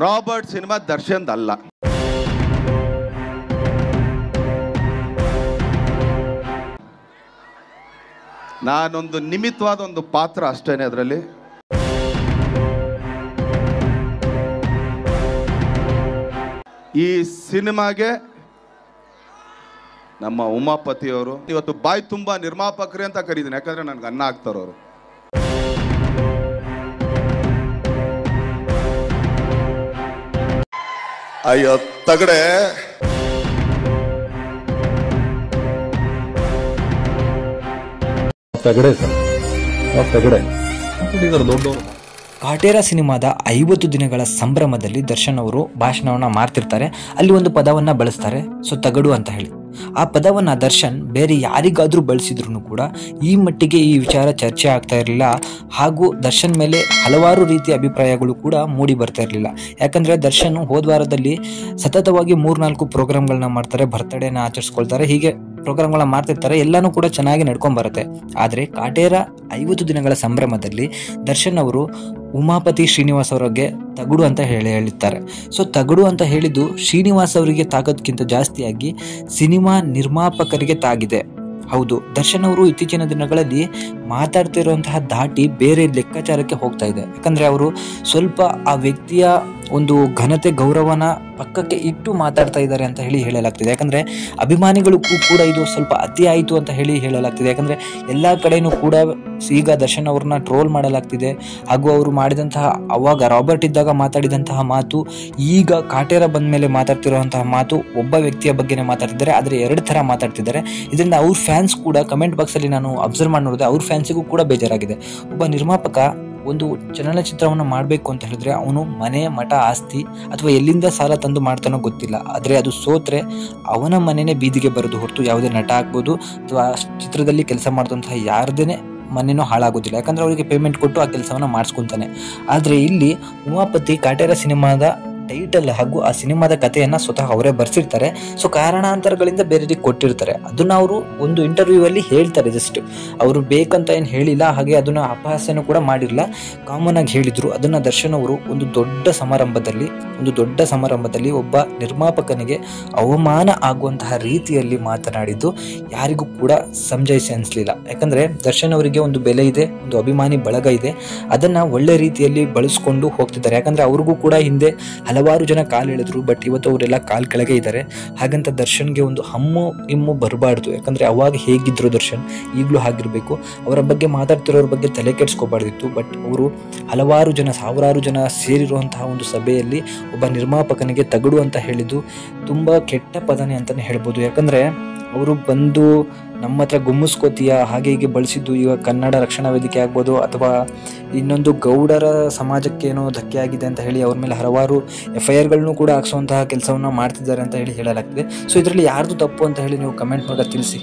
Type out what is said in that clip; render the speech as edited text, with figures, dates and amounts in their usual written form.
Robert cinema ದರ್ಶನ್ದಲ್ಲ. ನಾನೊಂದು ನಿಮಿತ್ತವಾದ ಒಂದು ಪಾತ್ರ ಅಷ್ಟೇನೆ ಅದರಲ್ಲಿ. ಈ ಸಿನಿಮಾಗೆ ನಮ್ಮ ಉಮಾಪತಿಯವರು ಇವತ್ತು ಬಾಯಿ ತುಂಬ ನಿರ್ಮಾಪಕರೇ ಅಂತ ಕರೀತೀನಿ, ಯಾಕಂದ್ರೆ ನನಗೆ ಅನ್ನ ಹಾಕ್ತಾರವರು. ಅಯ್ಯೋ ತಗಡೆ, ಕಾಟೇರ ಸಿನಿಮಾದ 50 ದಿನಗಳ ಸಂಭ್ರಮದಲ್ಲಿ ದರ್ಶನ್ ಅವರು ಭಾಷಣವನ್ನ ಮಾಡ್ತಿರ್ತಾರೆ. ಅಲ್ಲಿ ಒಂದು ಪದವನ್ನ ಬಳಸ್ತಾರೆ, ಸೊ ತಗಡು ಅಂತ ಹೇಳಿ. ಆ ಪದವನ್ನ ದರ್ಶನ್ ಬೇರೆ ಯಾರಿಗಾದ್ರೂ ಬಳಸಿದ್ರು ಕೂಡ ಈ ಮಟ್ಟಿಗೆ ಈ ವಿಚಾರ ಚರ್ಚೆ ಆಗ್ತಾ ಇರಲಿಲ್ಲ. ಹಾಗೂ ದರ್ಶನ್ ಮೇಲೆ ಹಲವಾರು ರೀತಿಯ ಅಭಿಪ್ರಾಯಗಳು ಕೂಡ ಮೂಡಿ ಬರ್ತಾ ಇರಲಿಲ್ಲ. ಯಾಕಂದ್ರೆ ದರ್ಶನ್ ಹೋದ್ವಾರದಲ್ಲಿ ಸತತವಾಗಿ 3-4 ಪ್ರೋಗ್ರಾಮ್ಗಳನ್ನ ಮಾಡ್ತಾರೆ, ಬರ್ತ್ಡೇನ ಆಚರಿಸ್ಕೊಳ್ತಾರೆ, ಹೀಗೆ ಪ್ರೋಗ್ರಾಮ್ಗಳನ್ನ ಮಾಡ್ತಿರ್ತಾರೆ. ಎಲ್ಲಾನು ಕೂಡ ಚೆನ್ನಾಗಿ ನಡ್ಕೊಂಡ್ ಬರುತ್ತೆ. ಆದ್ರೆ ಕಾಟೇರ 50 ದಿನಗಳ ಸಂಭ್ರಮದಲ್ಲಿ ದರ್ಶನ್ ಅವರು ಉಮಾಪತಿ ಶ್ರೀನಿವಾಸ್ ಅವರಿಗೆ ತಗಡು ಅಂತ ಹೇಳಿರ್ತಾರೆ. ಸೊ ತಗಡು ಅಂತ ಹೇಳಿದ್ದು ಶ್ರೀನಿವಾಸ್ ಅವರಿಗೆ ತಾಗೋದ್ಕಿಂತ ಜಾಸ್ತಿಯಾಗಿ ಸಿನಿಮಾ ನಿರ್ಮಾಪಕರಿಗೆ ತಾಗಿದೆ. ಹೌದು, ದರ್ಶನ್ ಅವರು ಇತ್ತೀಚಿನ ದಿನಗಳಲ್ಲಿ ಮಾತಾಡ್ತಿರುವಂತಹ ದಾಟಿ ಬೇರೆ ಲೆಕ್ಕಾಚಾರಕ್ಕೆ ಹೋಗ್ತಾ ಇದೆ. ಯಾಕಂದ್ರೆ ಅವರು ಸ್ವಲ್ಪ ಆ ವ್ಯಕ್ತಿಯ ಒಂದು ಘನತೆ ಗೌರವನ ಪಕ್ಕಕ್ಕೆ ಇಟ್ಟು ಮಾತಾಡ್ತಾ ಇದ್ದಾರೆ ಅಂತ ಹೇಳಲಾಗ್ತಿದೆ. ಯಾಕಂದ್ರೆ ಅಭಿಮಾನಿಗಳಿಗೂ ಕೂಡ ಇದು ಸ್ವಲ್ಪ ಅತಿ ಆಯಿತು ಅಂತ ಹೇಳಲಾಗ್ತಿದೆ. ಯಾಕಂದ್ರೆ ಎಲ್ಲಾ ಕಡೆನೂ ಕೂಡ ಈಗ ದರ್ಶನ್ ಅವ್ರನ್ನ ಟ್ರೋಲ್ ಮಾಡಲಾಗ್ತಿದೆ. ಹಾಗೂ ಅವರು ಮಾಡಿದಂತಹ ಅವಾಗ ರಾಬರ್ಟ್ ಇದ್ದಾಗ ಮಾತಾಡಿದಂತಹ ಮಾತು, ಈಗ ಕಾಟೇರ ಬಂದ ಮೇಲೆ ಮಾತಾಡ್ತಿರುವಂತಹ ಮಾತು ಒಬ್ಬ ವ್ಯಕ್ತಿಯ ಬಗ್ಗೆನೇ ಮಾತಾಡ್ತಿದ್ದಾರೆ, ಆದ್ರೆ 2 ಥರ ಮಾತಾಡ್ತಿದ್ದಾರೆ. ಇದರಿಂದ ಅವ್ರ ಫ್ಯಾನ್ಸ್ ಕೂಡ ಕಮೆಂಟ್ ಬಾಕ್ಸ್ ಅಲ್ಲಿ ನಾನು ಅಬ್ಸರ್ವ್ ಮಾಡಿ ನೋಡಿದೆ, ಅವ್ರ ಫ್ಯಾನ್ಸಿಗೂ ಕೂಡ ಬೇಜಾರಾಗಿದೆ. ಒಬ್ಬ ನಿರ್ಮಾಪಕ ಒಂದು ಚಲನಚಿತ್ರವನ್ನು ಮಾಡಬೇಕು ಅಂತ ಹೇಳಿದ್ರೆ ಅವನು ಮನೆ, ಮಠ, ಆಸ್ತಿ ಅಥವಾ ಎಲ್ಲಿಂದ ಸಾಲ ತಂದು ಮಾಡ್ತಾನೋ ಗೊತ್ತಿಲ್ಲ, ಆದರೆ ಅದು ಸೋತ್ರೆ ಅವನ ಮನೆನೇ ಬೀದಿಗೆ ಬರೋದು ಹೊರತು ಯಾವುದೇ ನಟ ಆಗ್ಬೋದು ಅಥವಾ ಚಿತ್ರದಲ್ಲಿ ಕೆಲಸ ಮಾಡಿದಂತಹ ಯಾರ್ದೇನೆ ಮನೆನೂ ಹಾಳಾಗೋದಿಲ್ಲ. ಯಾಕಂದ್ರೆ ಅವರಿಗೆ ಪೇಮೆಂಟ್ ಕೊಟ್ಟು ಆ ಕೆಲಸವನ್ನ ಮಾಡಿಸ್ಕೊಂತಾನೆ. ಆದರೆ ಇಲ್ಲಿ ಉಮಾಪತಿ ಕಾಟೇರ ಸಿನಿಮಾದ ಟೈಟಲ್ ಹಾಗೂ ಆ ಸಿನಿಮಾದ ಕಥೆಯನ್ನ ಸ್ವತಃ ಅವರೇ ಬರ್ಸಿರ್ತಾರೆ. ಸೊ ಕಾರಣಾಂತರಗಳಿಂದ ಬೇರೆಯವರಿಗೆ ಕೊಟ್ಟಿರ್ತಾರೆ. ಅದನ್ನ ಅವರು ಒಂದು ಇಂಟರ್ವ್ಯೂ ಅಲ್ಲಿ ಹೇಳ್ತಾರೆ. ಜಸ್ಟ್ ಅವರು ಬೇಕಂತ ಏನು ಹೇಳಿಲ್ಲ, ಹಾಗೆ ಅದನ್ನ ಅಪಹಾಸ್ಯನೂ ಕೂಡ ಮಾಡಿರಲ್ಲ, ಕಾಮನ್ ಆಗಿ ಹೇಳಿದ್ರು. ಅದನ್ನ ದರ್ಶನ್ ಅವರು ಒಂದು ದೊಡ್ಡ ಸಮಾರಂಭದಲ್ಲಿ ಒಬ್ಬ ನಿರ್ಮಾಪಕನಿಗೆ ಅವಮಾನ ಆಗುವಂತಹ ರೀತಿಯಲ್ಲಿ ಮಾತನಾಡಿದ್ದು ಯಾರಿಗೂ ಕೂಡ ಸಮಜಾಯಿಸಿ ಅನಿಸ್ಲಿಲ್ಲ. ಯಾಕಂದ್ರೆ ದರ್ಶನ್ ಅವರಿಗೆ ಒಂದು ಬೆಲೆ ಇದೆ, ಒಂದು ಅಭಿಮಾನಿ ಬಳಗ ಇದೆ, ಅದನ್ನ ಒಳ್ಳೆ ರೀತಿಯಲ್ಲಿ ಬಳಸ್ಕೊಂಡು ಹೋಗ್ತಿದ್ದಾರೆ. ಯಾಕಂದ್ರೆ ಅವ್ರಿಗೂ ಕೂಡ ಹಿಂದೆ ಹಲವಾರು ಜನ ಕಾಲು ಎಳೆದ್ರು, ಬಟ್ ಇವತ್ತು ಅವರೆಲ್ಲ ಕಾಲ್ ಕೆಳಗೆ ಇದ್ದಾರೆ. ಹಾಗಂತ ದರ್ಶನ್ಗೆ ಒಂದು ಹಮ್ಮು ಬರಬಾರ್ದು. ಯಾಕಂದ್ರೆ ಅವಾಗ ಹೇಗಿದ್ರು ದರ್ಶನ್ ಈಗಲೂ ಹಾಗಿರ್ಬೇಕು. ಅವರ ಬಗ್ಗೆ ಮಾತಾಡ್ತಿರೋರ ಬಗ್ಗೆ ತಲೆ ಕೆಡಿಸ್ಕೋಬಾರ್ದಿತ್ತು. ಬಟ್ ಅವರು ಸಾವಿರಾರು ಜನ ಸೇರಿರುವಂತಹ ಒಂದು ಸಭೆಯಲ್ಲಿ ಒಬ್ಬ ನಿರ್ಮಾಪಕನಿಗೆ ತಗಡು ಅಂತ ಹೇಳಿದ್ದು ತುಂಬಾ ಕೆಟ್ಟ ಪದನೆ ಅಂತಾನೆ ಹೇಳ್ಬೋದು. ಯಾಕಂದ್ರೆ ಅವರು ಬಂದು ನಮ್ಮ ಹತ್ರ ಗುಮ್ಮಿಸ್ಕೋತೀಯ ಹಾಗೆ ಹೀಗೆ ಬಳಸಿದ್ದು ಈಗ ಕನ್ನಡ ರಕ್ಷಣಾ ವೇದಿಕೆ ಆಗ್ಬೋದು ಅಥವಾ ಇನ್ನೊಂದು ಗೌಡರ ಸಮಾಜಕ್ಕೆ ಏನೋ ಧಕ್ಕೆ ಆಗಿದೆ ಅಂತ ಹೇಳಿ ಅವ್ರ ಮೇಲೆ ಹಲವಾರು FIR ಕೂಡ ಹಾಕ್ಸುವಂತಹ ಕೆಲಸವನ್ನ ಮಾಡ್ತಿದ್ದಾರೆ ಅಂತ ಹೇಳಲಾಗ್ತಿದೆ. ಸೊ ಇದರಲ್ಲಿ ಯಾರ್ದು ತಪ್ಪು ಅಂತ ಹೇಳಿ ನೀವು ಕಮೆಂಟ್ ಮೂಲಕ ತಿಳಿಸಿ.